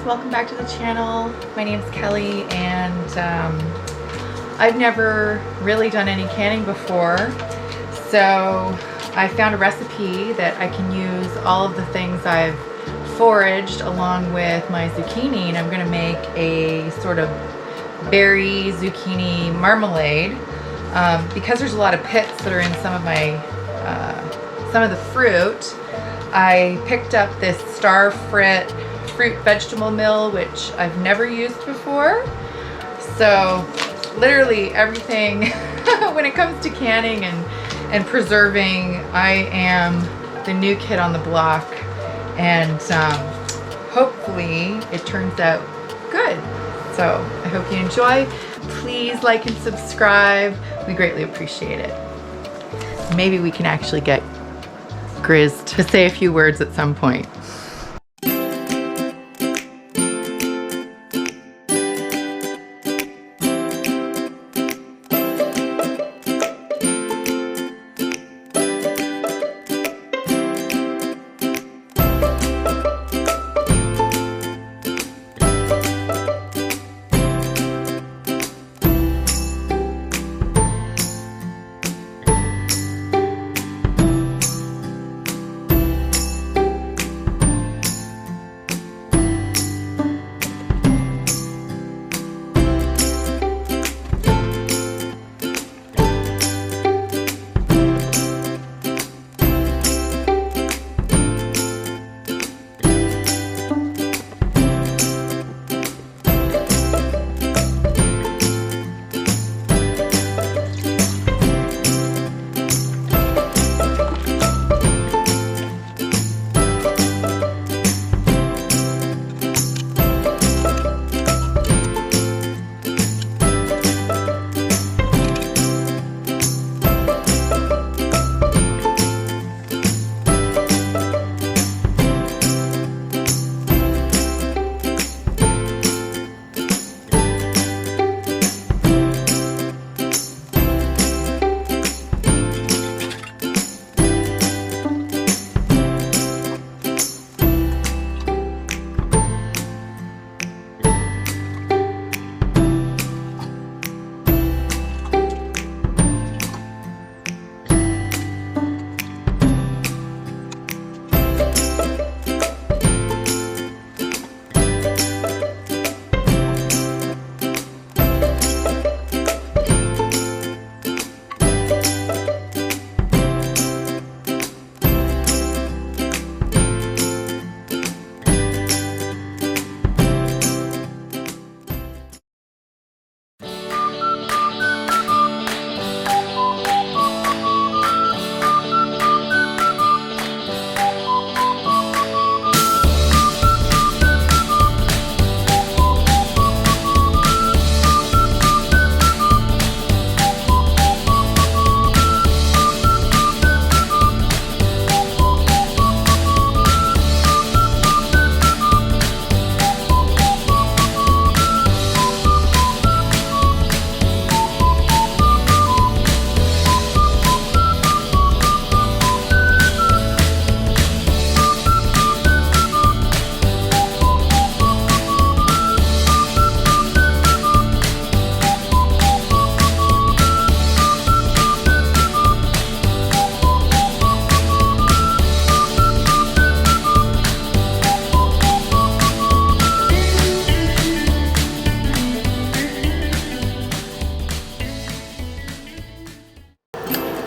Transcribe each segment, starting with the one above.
welcome back to the channel. My name is Kelly and I've never really done any canning before, so I found a recipe that I can use all of the things I've foraged along with my zucchini, and I'm going to make a sort of berry zucchini marmalade. Because there's a lot of pits that are in some of the fruit, I picked up this Star fruit vegetable mill, which I've never used before. So literally everything when it comes to canning and preserving, I am the new kid on the block, and hopefully it turns out good. So I hope you enjoy. Please like and subscribe. We greatly appreciate it. Maybe we can actually get Grizz to say a few words at some point.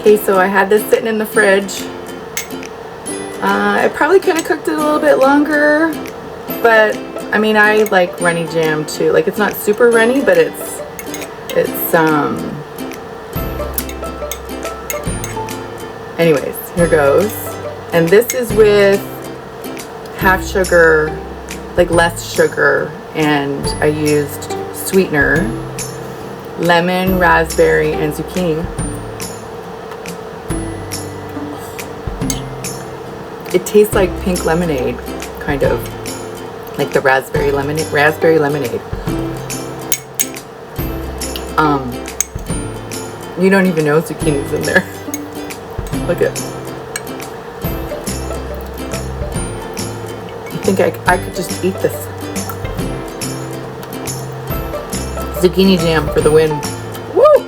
Okay, so I had this sitting in the fridge. I probably could have cooked it a little bit longer, but I mean, I like runny jam too. Like, it's not super runny, but it's anyways, here goes. And this is with half sugar, like less sugar, and I used sweetener, lemon, raspberry, and zucchini. It tastes like pink lemonade, kind of like the raspberry lemonade. You don't even know zucchini's in there. Look at. I think I could just eat this. Zucchini jam for the win. Woo!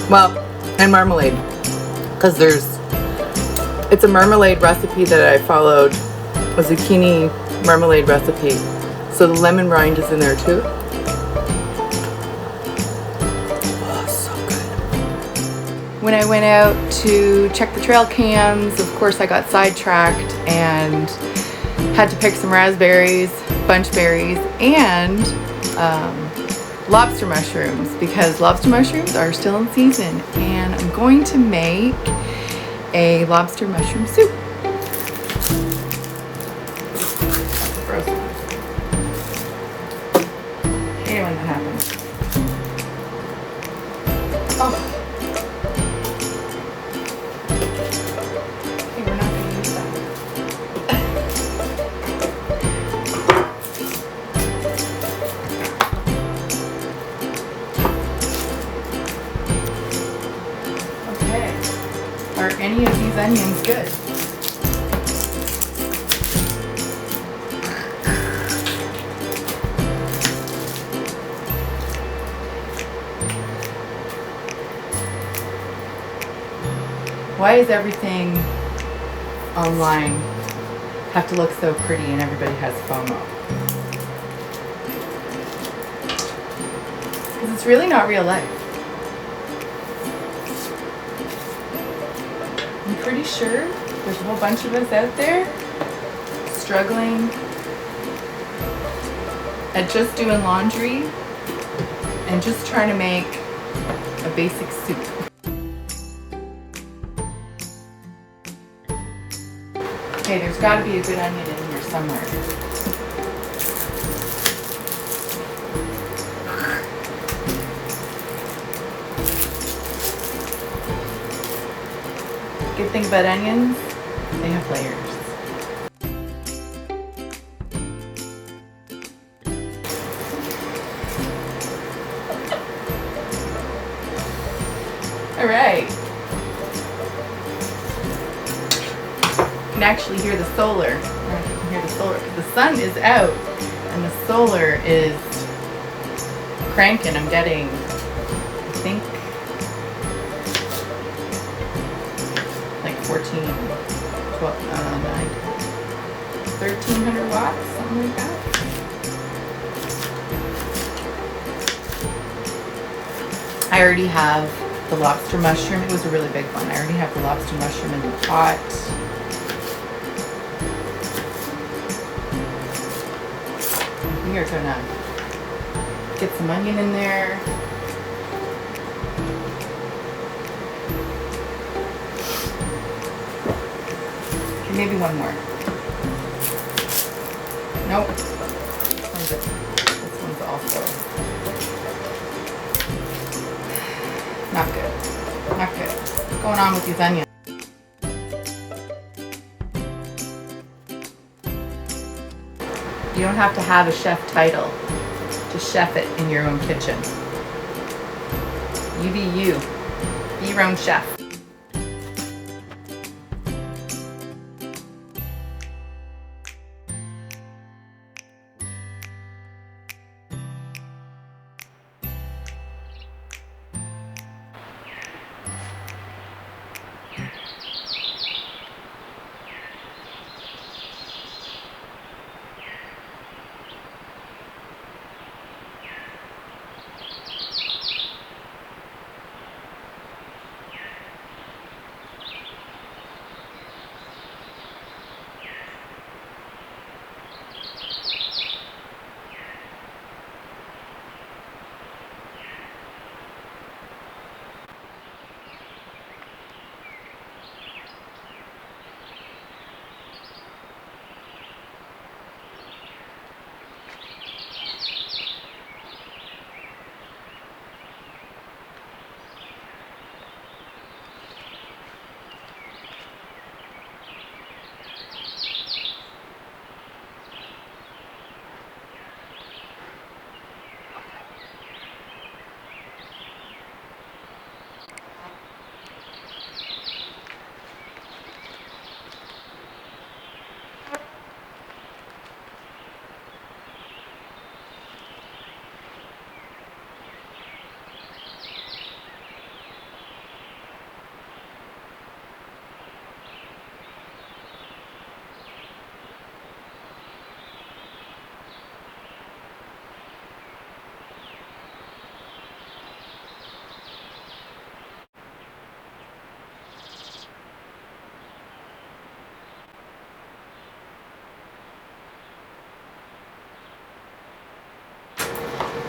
Well, and marmalade. Because it's a marmalade recipe that I followed. A zucchini marmalade recipe. So the lemon rind is in there too. When I went out to check the trail cams, of course I got sidetracked and had to pick some raspberries, bunch berries, and lobster mushrooms, because lobster mushrooms are still in season, and I'm going to make a lobster mushroom soup. Hate it when that happens. Oh. Are any of these onions good? Why is everything online have to look so pretty and everybody has FOMO? Because it's really not real life. I'm pretty sure there's a whole bunch of us out there struggling at just doing laundry and just trying to make a basic soup. Okay, there's got to be a good onion in here somewhere. Good thing about onions, they have layers. All right. You can actually hear the solar. You can hear the solar. The sun is out and the solar is cranking. I'm getting, I think, 14, 12, 9, 1300 watts, something like that. I already have the lobster mushroom. It was a really big one. I already have the lobster mushroom in the pot. We are gonna get some onion in there. Maybe one more. Nope. This one's also not good. Not good. What's going on with these onions? You don't have to have a chef title to chef it in your own kitchen. You be you. Be your own chef.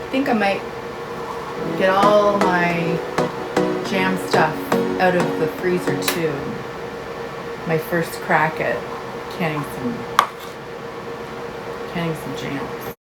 think I might get all my jam stuff out of the freezer too. My first crack at canning some jams.